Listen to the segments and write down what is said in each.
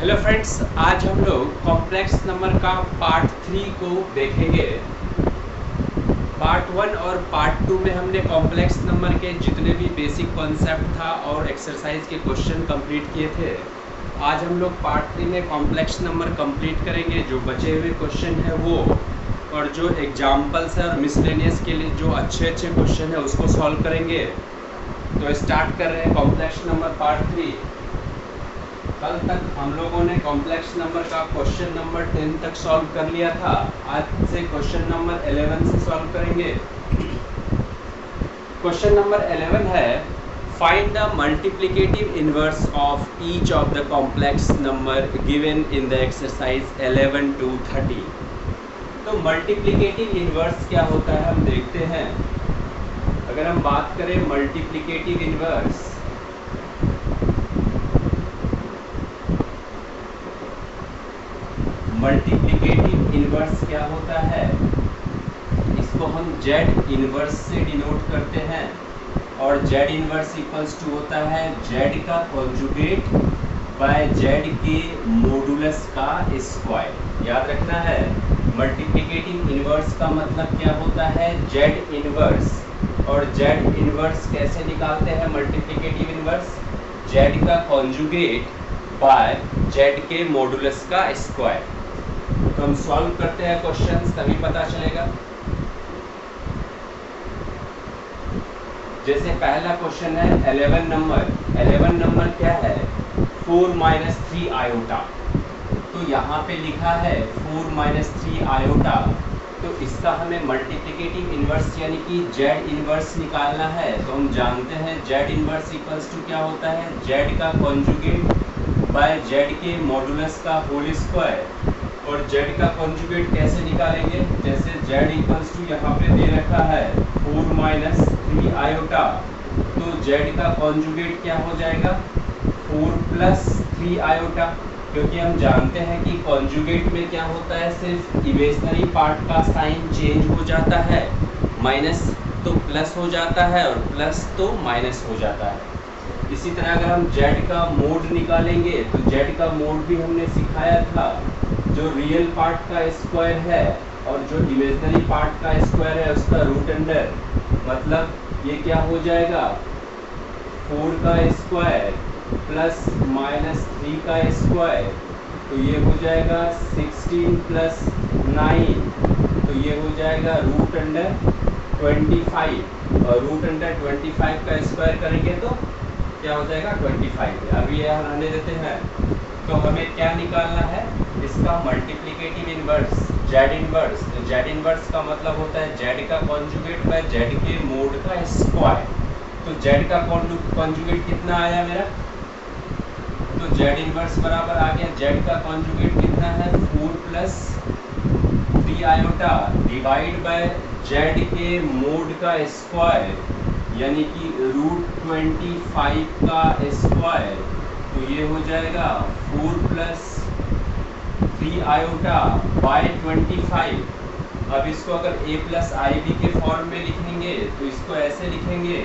Hello friends, आज हम लोग कॉम्प्लेक्स नंबर का पार्ट 3 को देखेंगे। पार्ट 1 और पार्ट 2 में हमने कॉम्प्लेक्स नंबर के जितने भी बेसिक कॉन्सेप्ट था और एक्सरसाइज के क्वेश्चन कंप्लीट किए थे। आज हम लोग पार्ट 3 में कॉम्प्लेक्स नंबर कंप्लीट करेंगे। जो बचे हुए क्वेश्चन है वो और जो एग्जाम्पल्स है और मिसलेनियस के लिए जो अच्छे क्वेश्चन है उसको सॉल्व करेंगे। तो स्टार्ट कर रहे हैं कॉम्प्लेक्स नंबर पार्ट 3। कल तक हम लोगों ने कॉम्प्लेक्स नंबर का क्वेश्चन नंबर 10 तक सॉल्व कर लिया था। आज से क्वेश्चन नंबर 11 से सॉल्व करेंगे। क्वेश्चन नंबर 11 है, find the multiplicative inverse of each of the complex number given in the exercise 11 to 30। तो मल्टीप्लिकेटिव इनवर्स क्या होता है हम देखते हैं। अगर हम बात करें मल्टीप्लिकेटिव इनवर्स, मल्टीप्लिकेटिव इनवर्स क्या होता है, इसको हम Z इनवर्स से डिनोट करते हैं। और Z इनवर्स इक्वल्स टू होता है Z का कॉन्जुगेट बाय Z के मॉडुलस का स्क्वायर। याद रखना है, मल्टीप्लिकेटिव इनवर्स का मतलब क्या होता है, Z इनवर्स। और Z इनवर्स कैसे निकालते हैं मल्टीप्लिकेटिव इनवर्स, Z का कॉन्जुगेट बाय Z के मॉडुलस का स्क्वायर। तो हम सॉल्व करते हैं क्वेश्चंस, तभी पता चलेगा। जैसे पहला क्वेश्चन है 11 नंबर। 11 नंबर क्या है, 4 - 3 आयोटा। तो यहाँ पे लिखा है 4 - 3 आयोटा। तो इसका हमें मल्टीप्लिकेटिव इनवर्स यानी कि Z इनवर्स निकालना है। तो हम जानते हैं Z इनवर्स इक्वल्स टू क्या होता है, Z का कॉन्जुगेट बाय Z के मॉडुलस का होल स्क्वायर। और Z का कॉन्जुगेट कैसे निकालेंगे, जैसे Z इक्वल्स टू यहाँ पे दे रखा है 4 - 3 आयोटा। तो Z का कॉन्जुगेट क्या हो जाएगा, 4 + 3 आयोटा। क्योंकि हम जानते हैं कि कॉन्जुगेट में क्या होता है, सिर्फ इमेजिनरी पार्ट का साइन चेंज हो जाता है। माइनस तो प्लस हो जाता है और प्लस तो माइनस हो जाता है। इसी तरह अगर हम Z का मोड निकालेंगे तो Z का मोड भी हमने सिखाया था। जो रियल पार्ट का स्क्वायर है और जो इमेजिनरी पार्ट का स्क्वायर है उसका रूट अंडर, मतलब ये क्या हो जाएगा, 4 का स्क्वायर प्लस -3 का स्क्वायर। तो ये हो जाएगा 16 + 9। तो ये हो जाएगा रूट अंडर 25। और रूट अंडर 25 का स्क्वायर करेंगे तो क्या हो जाएगा, 25। अभी यह रहने देते हैं। तो हमें क्या निकालना है, इसका मल्टीप्लिकेटिव इनवर्स Z इनवर्स। तो Z इनवर्स का मतलब होता है Z का कॉन्जुगेट बाय Z के मोड का स्क्वायर। तो Z का कॉन्जुगेट कितना आया मेरा, तो Z इनवर्स बराबर आ गया, Z का कॉन्जुगेट कितना है, 4 + 3 आयोटा डिवाइड बाय Z के मोड का स्क्वायर यानी कि √25 का स्क्वायर। तो ये हो जाएगा 4 + 3 आयोटा बाय 25। अब इसको अगर a + ib के फॉर्म में लिखेंगे तो इसको ऐसे लिखेंगे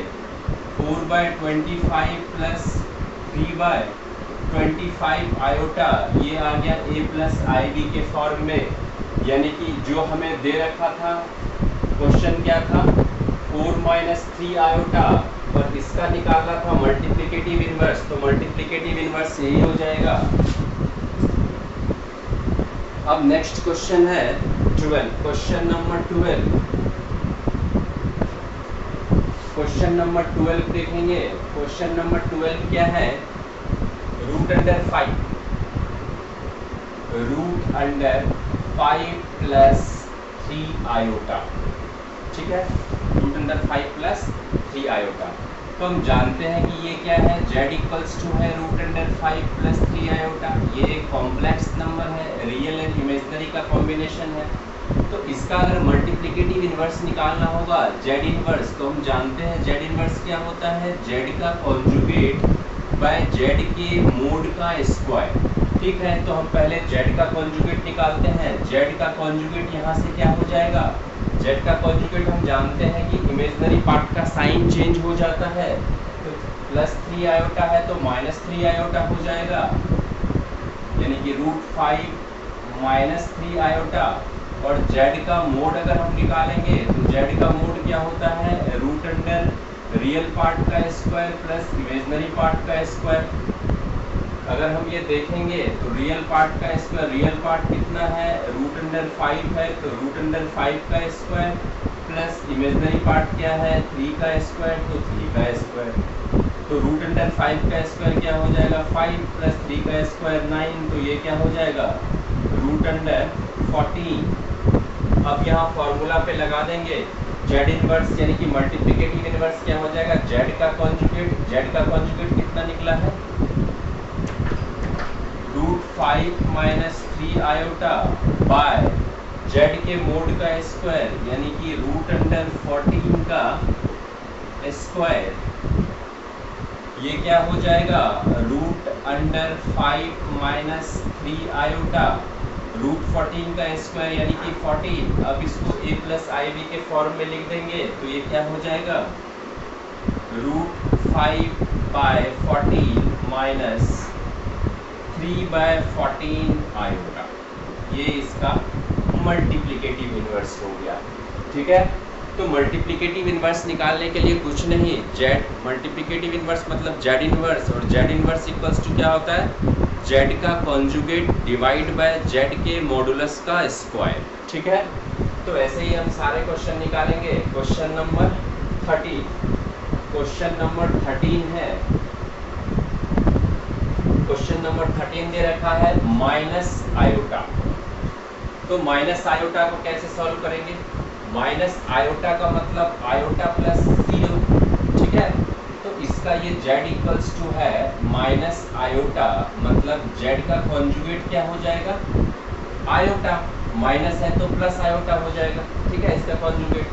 4/25 + 3/25 आयोटा। ये आ गया a + ib के फॉर्म में। यानी कि जो हमें दे रखा था क्वेश्चन क्या था, 4 - 3 आयोटा, और इसका निकालना था मल्टीप्लिकेटिव इनवर्स। तो मल्टीप्लिकेटिव इनवर्स यही हो जाएगा। अब नेक्स्ट क्वेश्चन है 12। क्वेश्चन नंबर 12, क्वेश्चन नंबर 12 देखेंगे। क्वेश्चन नंबर 12 क्या है, √5 + 3 आयोटा। ठीक है, √5 + 3 आयोटा। तो हम जानते हैं कि ये क्या है, Z इक्वल्स टू है √5 + 3 आयोटा। ये एक कॉम्प्लेक्स नंबर है, रियल एंड इमेजिनरी का कॉम्बिनेशन है। तो इसका अगर मल्टीप्लिकेटिव इनवर्स निकालना होगा Z इनवर्स, तो हम जानते हैं Z इनवर्स क्या होता है, Z का कॉन्जुगेट बाय Z के मोड का स्क्वायर। ठीक है, तो हम पहले Z का कॉन्जुगेट निकालते हैं। Z का कॉन्जुगेट यहाँ से क्या हो जाएगा, Z का कॉन्जुगेट हम जानते हैं कि इमेजिनरी पार्ट का साइन चेंज हो जाता है। तो +3 आयोटा है तो -3 आयोटा हो जाएगा। ये यानी कि √5 माइनस 3 आयोटा। और z का मोड अगर हम निकालेंगे तो z का मोड क्या होता है, रूट अंडर रियल पार्ट का स्क्वायर प्लस इमेजिनरी पार्ट का स्क्वायर। अगर हम ये देखेंगे तो रियल पार्ट का स्क्वायर, रियल पार्ट कितना है, √5 है, तो √5 का स्क्वायर प्लस इमेजिनरी पार्ट क्या है, 3 का स्क्वायर, तो 3 का स्क्वायर। तो √5 का स्क्वायर क्या हो जाएगा, 5 प्लस 3 का स्क्वायर 9, तो ये क्या हो जाएगा, √14। अब यहाँ फॉर्मूला पे लगा देंगे z इनवर्स यानी कि मल्टीप्लिकेटिव इनवर्स क्या हो जाएगा, z का कॉन्जुगेट कितना निकला है, √5 माइनस 3 आयोटा बाय z के मोड का स्क्वायर यानी कि √14 का स्क्वायर, ये क्या हो जाएगा, √5 माइनस 3 आयोटा √14 का स्क्वायर यानी कि 14। अब इसको a प्लस आई बी के फॉर्म में लिख देंगे तो ये क्या हो जाएगा, √5 बाय 14 माइनस 3/14 आयोटा। ये इसका मल्टीप्लिकेटिव इनवर्स हो गया। ठीक है, तो मल्टीप्लिकेटिव इनवर्स निकालने के लिए कुछ नहीं, z मल्टीप्लिकेटिव इनवर्स मतलब z इनवर्स, और z इनवर्स इक्वल्स टू क्या होता है, z का कॉन्जुगेट डिवाइड बाय z के मॉडुलस का स्क्वायर। ठीक है, तो ऐसे ही हम सारे क्वेश्चन निकालेंगे। क्वेश्चन नंबर 13 है, क्वेश्चन नंबर 13 दे रखा है माइनस आयोटा। तो माइनस आयोटा को कैसे सॉल्व करेंगे, माइनस आयोटा का मतलब आयोटा प्लस 0। ठीक है, तो इसका ये z इक्वल्स टू है माइनस आयोटा, मतलब z का कॉन्जुगेट क्या हो जाएगा, आयोटा, माइनस है तो प्लस आयोटा हो जाएगा। ठीक है, इसका कॉन्जुगेट।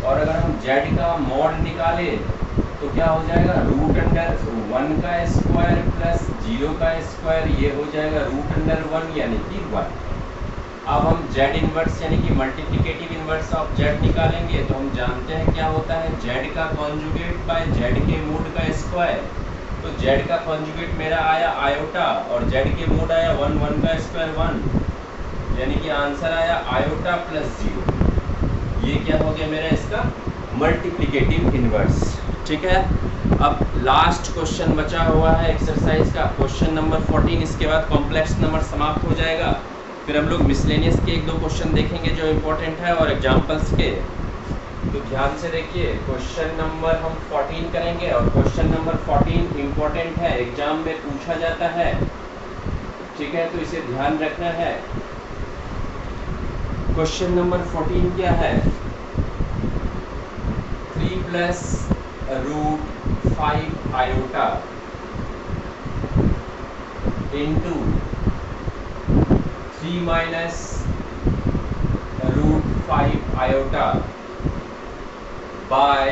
और अगर हम z का मॉड निकाले तो क्या हो जाएगा, √1 का स्क्वायर प्लस 0 का स्क्वायर, ये हो जाएगा √1 यानी कि 1। अब हम z इनवर्स यानी कि मल्टीप्लिकेटिव इनवर्स ऑफ z निकालेंगे तो हम जानते हैं क्या होता है, z का कॉन्जुगेट बाय z के मोड का स्क्वायर। तो z का कॉन्जुगेट मेरा आया आयोटा और z के मोड आया 1 का स्क्वायर 1, यानी कि आंसर आया आयोटा प्लस 0। ये क्या हो गया मेरा इसका मल्टीप्लिकेटिव इनवर्स। ठीक है, अब लास्ट क्वेश्चन बचा हुआ है एक्सरसाइज का, क्वेश्चन नंबर 14। इसके बाद कॉम्प्लेक्स नंबर समाप्त हो जाएगा। फिर हम लोग मिसलेनियस के 1-2 क्वेश्चन देखेंगे जो इम्पोर्टेंट है और एग्जाम्पल्स के। तो ध्यान से देखिए, क्वेश्चन नंबर हम 14 करेंगे और क्वेश्चन नंबर 14 इम्पोर्टेंट है, एग्जाम में पूछा जाता है। ठीक है, तो इसे ध्यान रखना है। क्वेश्चन नंबर 14 क्या है, 3 plus √5 iota into 3 minus √5 iota by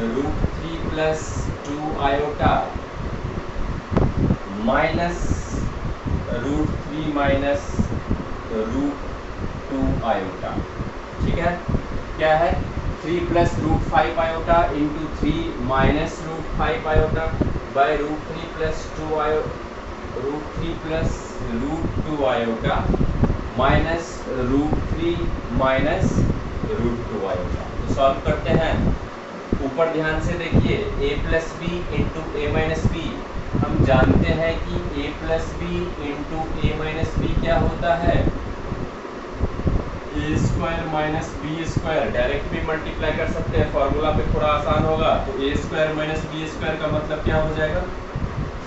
√3 plus 2 iota minus √3 minus √2 iota. ठीक है, क्या है, 3 plus √5 iota into 3 minus √5 iota by √3 plus 2 iota minus √3 minus √2 iota. तो सॉल्व करते हैं। ऊपर ध्यान से देखिए, a plus B into A minus B, हम जानते हैं कि a plus B into A minus B क्या होता है, A square minus B square. Direct भी मल्टीप्लाई कर सकते हैं, फॉर्मूला पे थोड़ा आसान होगा। तो A square minus B square का मतलब क्या हो जाएगा,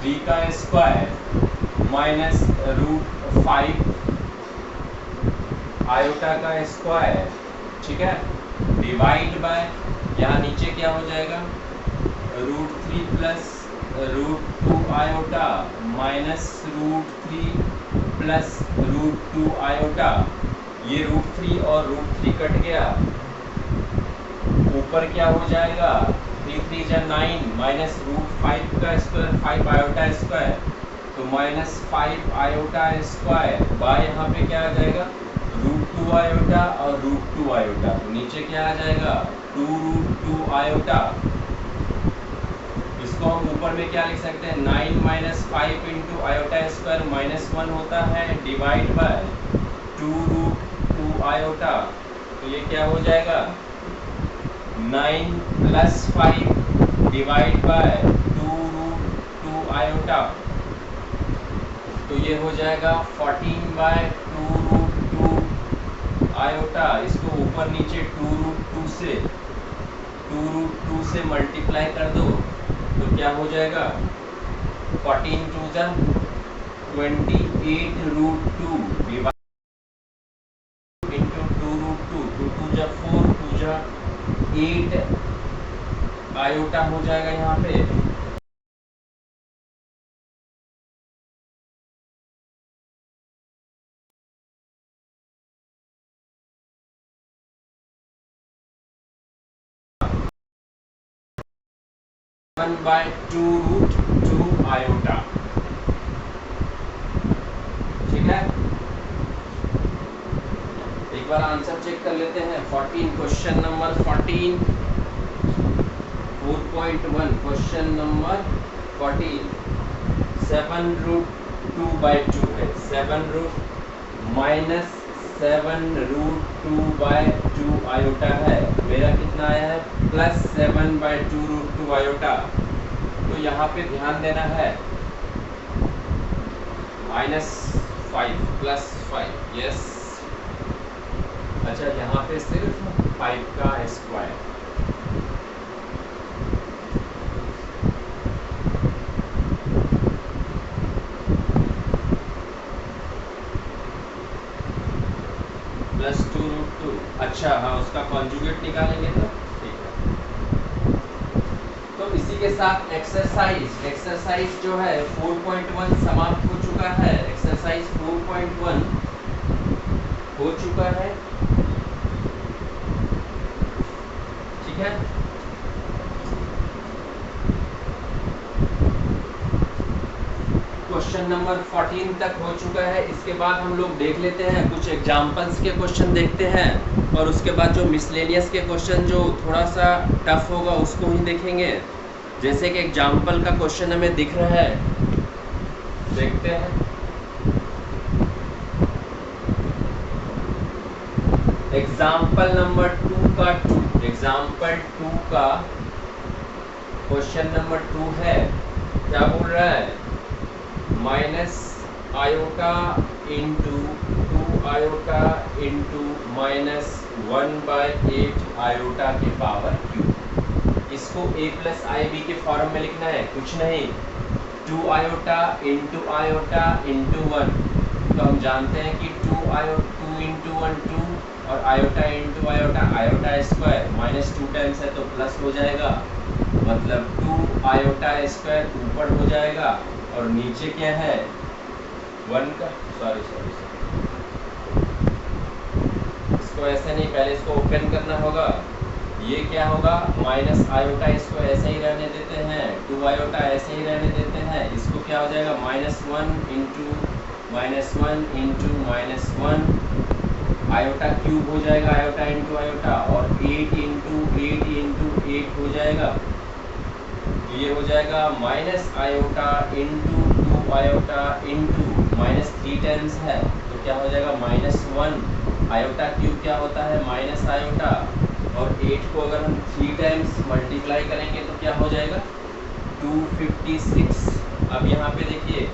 3 का स्क्वायर माइनस √5 आयोटा का स्क्वायर। ठीक है, डिवाइड बाय, यहाँ नीचे क्या हो जाएगा, √3 plus √2 iota minus √3 plus √2 iota. ये √3 और √3 कट गया, ऊपर क्या हो जाएगा, 3 3 जा 9 माइनस √5 का स्क्वायर 5 आयोटा स्क्वायर, तो माइनस 5 आयोटा स्क्वायर बाय यहाँ पे क्या आ जाएगा, √2 आयोटा और √2 आयोटा। तो नीचे क्या आ जाएगा, 2 √2 आयोटा। इसको इसको हम ऊपर में क्या लिख सकते हैं, 9 minus 5 into iota square minus 1 होता है डिवाइड बाय 2 रूट 2 आयोटा। तो ये क्या हो जाएगा, 9 plus 5 divide by 2 root 2 iota. तो ये हो जाएगा 14 बाय 2 रूट 2 आयोटा। इसको ऊपर नीचे 2 रूट 2 से मल्टीप्लाई कर दो तो क्या हो जाएगा, 14 टू जा 28 रूट 2 डिवाइड इंटू 2 रूट 2, 2 टू जा 4, 2 जा 8 आयोटा हो जाएगा यहाँ पे। 1 बाय 2 रूट 2 आयोटा। ठीक है, एक बार आंसर चेक कर लेते हैं। 14 question number 14 4.1 question number 14 7 root 2 by 2 है, 7 root minus 7 root 2 by 2 iota है। मेरा कितना आया है, प्लस 7 बाय 2 रूट 2 आयोटा। तो यहाँ पे ध्यान देना है, माइनस 5 प्लस 5, यस। अच्छा, यहाँ पे सिर्फ 5 का स्क्वायर, प्लस 2 रूट 2। अच्छा हाँ, उसका कॉन्जुगेट निकालेंगे तो ठीक है। तो इसी के साथ एक्सरसाइज जो है 4.1 समाप्त हो चुका है। एक्सरसाइज 4.1 हो चुका है, ठीक है। क्वेश्चन नंबर 14 तक हो चुका है। इसके बाद हम लोग देख लेते हैं कुछ एग्जाम्पल्स के क्वेश्चन देखते हैं, और उसके बाद जो मिसलेनियस के क्वेश्चन जो थोड़ा सा टफ होगा उसको ही देखेंगे। जैसे कि एग्जाम्पल का क्वेश्चन हमें दिख रहा है, देखते हैं। एग्जाम्पल नंबर 2 का क्वेश्चन नंबर 2 है, क्या बोल रहा है, minus iota into 2 iota into minus 1 by 8 iota के पावर क्यूब। इसको a प्लस आई बी के फॉर्म में लिखना है, कुछ नहीं, 2 आयोटा इंटू आयोटा इंटू 1। तो हम जानते हैं कि 2 इंटू 1 2, और iota into iota square minus 2 times है तो प्लस हो जाएगा, मतलब 2 आयोटा स्क्वायर ऊपर हो जाएगा, और नीचे क्या है 1 का, सॉरी इसको ऐसे नहीं, पहले इसको ओपन करना होगा। ये क्या होगा, माइनस आयोटा, इसको ऐसे ही रहने देते हैं, 2 आयोटा ऐसे ही रहने देते हैं। इसको क्या हो जाएगा, -1 इंटू -1 आयोटा क्यूब हो जाएगा, आयोटा इंटू आयोटा, और 8 इंटू 8 हो जाएगा। ये हो जाएगा minus iota into 2 iota into -3 times है तो क्या हो जाएगा, -1 आयोटा क्यूब क्या होता है, माइनस आयोटा, और 8 को अगर हम 3 टाइम्स मल्टीप्लाई करेंगे तो क्या हो जाएगा, 256। अब यहाँ पे देखिए,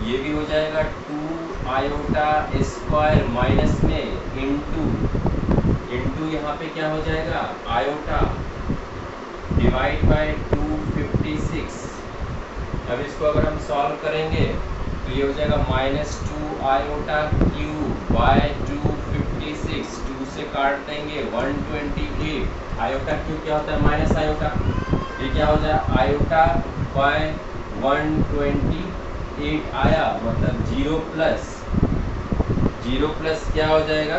ये भी हो जाएगा 2 आयोटा स्क्वायर माइनस में इंटू यहाँ पे क्या हो जाएगा, आयोटा डिवाइड बाय 256। अब इसको अगर हम सॉल्व करेंगे तो ये हो जाएगा -2 आयोटा क्यूब बाय 256, 2 से काट देंगे 128। आयोटा क्यूब क्या होता है, माइनस आयोटा, ये क्या हो जाएगा, आयोटा बाय 128 आया, मतलब 0 प्लस क्या हो जाएगा,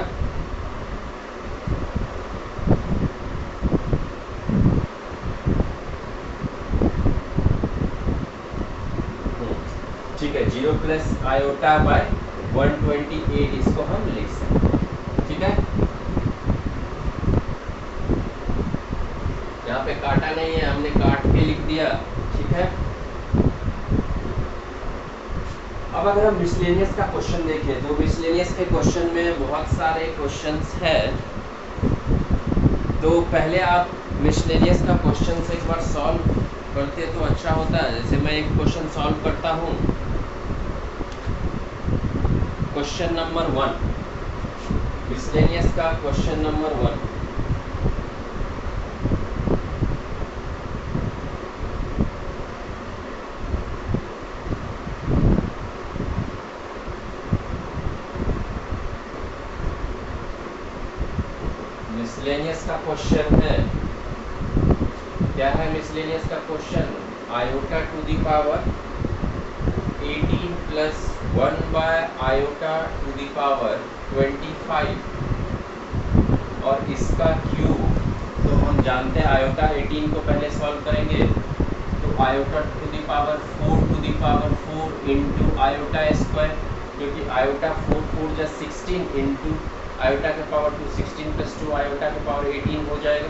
ठीक है, 0 प्लस आयोटा बाय 128, इसको हम लिख सकते हैं, ठीक है। यहाँ पे काटा नहीं है, हमने काट के लिख दिया, ठीक है। अब अगर हम मिसलेनियस का क्वेश्चन देखें तो मिसलेनियस के क्वेश्चन में बहुत सारे क्वेश्चंस हैं। तो पहले आप मिसलेनियस का क्वेश्चन से एक बार सॉल्व करते तो अच्छा होता है। जैसे मैं एक क्वेश्चन सॉल्व करता हूँ। क्वेश्चन नंबर 1, मिसलेनियस का क्वेश्चन नंबर 1। मिसलेनियस का क्वेश्चन है, क्या है मिसलेनियस का question? Iota to the power 18 plus 1 by iota to the power 25 और इसका क्यूब। तो हम जानते हैं आयोटा 18 को पहले सॉल्व करेंगे तो iota to the power 4 to the power 4 into iota square, क्योंकि आयोटा 4 4 जा 16 इंटू आयोटा के पावर 2 16 प्लस 2 आयोटा के पावर 18 हो जाएगा,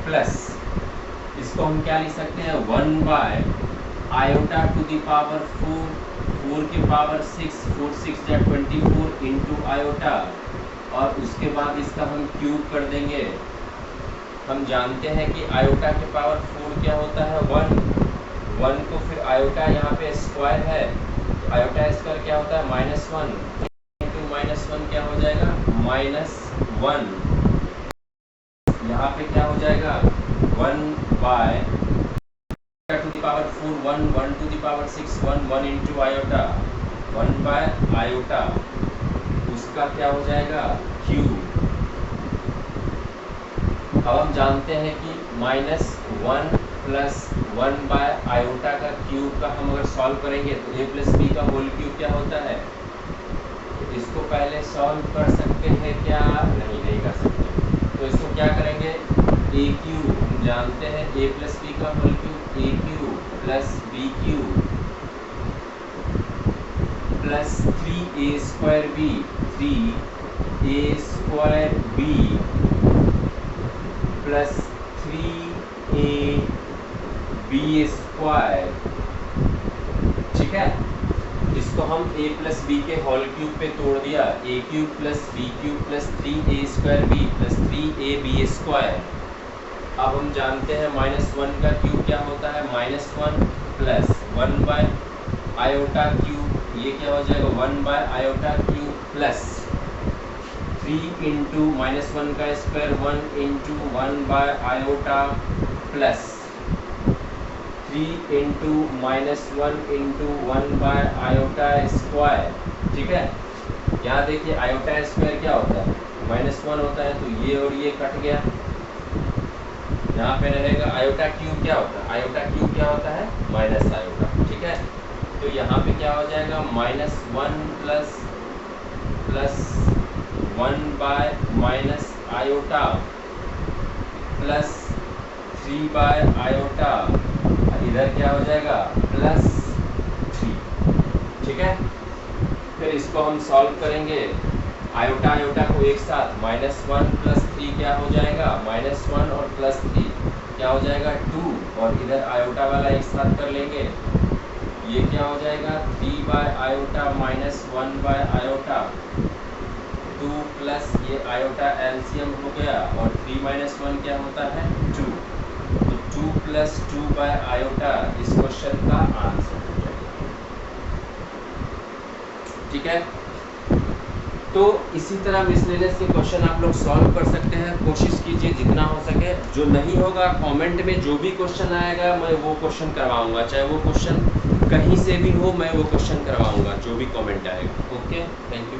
प्लस इसको हम क्या लिख सकते हैं 1 by iota to the power 4 4 के पावर 6 4 6 जा 24 इंटू आयोटा, और उसके बाद इसका हम क्यूब कर देंगे। हम जानते हैं कि आयोटा के पावर 4 क्या होता है 1 1 को फिर आयोटा यहाँ पे स्क्वायर है तो आयोटा स्क्वायर क्या होता है -1 इंटू -1 क्या हो जाएगा -1। यहाँ पे क्या हो जाएगा 1 by to the power 4 1 1 to the power 6 1 1 into iota 1 by iota, उसका क्या हो जाएगा क्यूब। अब हम जानते हैं कि -1 प्लस 1 बाय आयोटा का क्यूब का हम अगर सॉल्व करेंगे तो a प्लस बी का होल क्यूब क्या होता है। तो इसको पहले सॉल्व कर सकते हैं क्या? नहीं कर सकते। तो इसको क्या करेंगे a क्यूब, हम जानते हैं a प्लस बी का whole cube a cube plus b cube plus 3a square b 3a square b plus 3ab square. ठीक है, इसको हम a प्लस बी के होल क्यूब पे तोड़ दिया, a cube plus b cube plus 3a square b plus 3ab square. अब हम जानते हैं -1 का क्यूब क्या होता है -1 प्लस 1 बाय आयोटा क्यूब, ये क्या हो जाएगा 1 by iota cube plus 3 into -1 का square 1 into 1 by iota plus 3 into -1 into 1 by iota square. ठीक है, यहाँ देखिए आयोटा स्क्वायर क्या होता है -1 होता है, तो ये और ये कट गया। यहाँ पे रहेगा आयोटा क्यूब क्या होता है, आयोटा क्यूब क्या होता है माइनस आयोटा। ठीक है, तो यहाँ पे क्या हो जाएगा -1 plus 1 by minus iota plus 3 by iota, इधर क्या हो जाएगा +3। ठीक है, फिर इसको हम सॉल्व करेंगे। आयोटा आयोटा को एक साथ -1 प्लस 3 क्या हो जाएगा -1 और +3 क्या हो जाएगा 2, और इधर आयोटा वाला एक साथ कर लेंगे, ये क्या हो जाएगा 3 by iota -1 by iota 2 plus ये आयोटा एलसीएम हो गया, और 3 - 1 क्या होता है 2, तो 2 प्लस 2 बाय आयोटा इस क्वेश्चन का आंसर हो जाएगा। ठीक है, तो इसी तरह मिसलेनियस के क्वेश्चन आप लोग सॉल्व कर सकते हैं। कोशिश कीजिए जितना हो सके, जो नहीं होगा कमेंट में जो भी क्वेश्चन आएगा मैं वो क्वेश्चन करवाऊंगा, चाहे वो क्वेश्चन कहीं से भी हो मैं वो क्वेश्चन करवाऊंगा, जो भी कमेंट आएगा। Okay, thank you.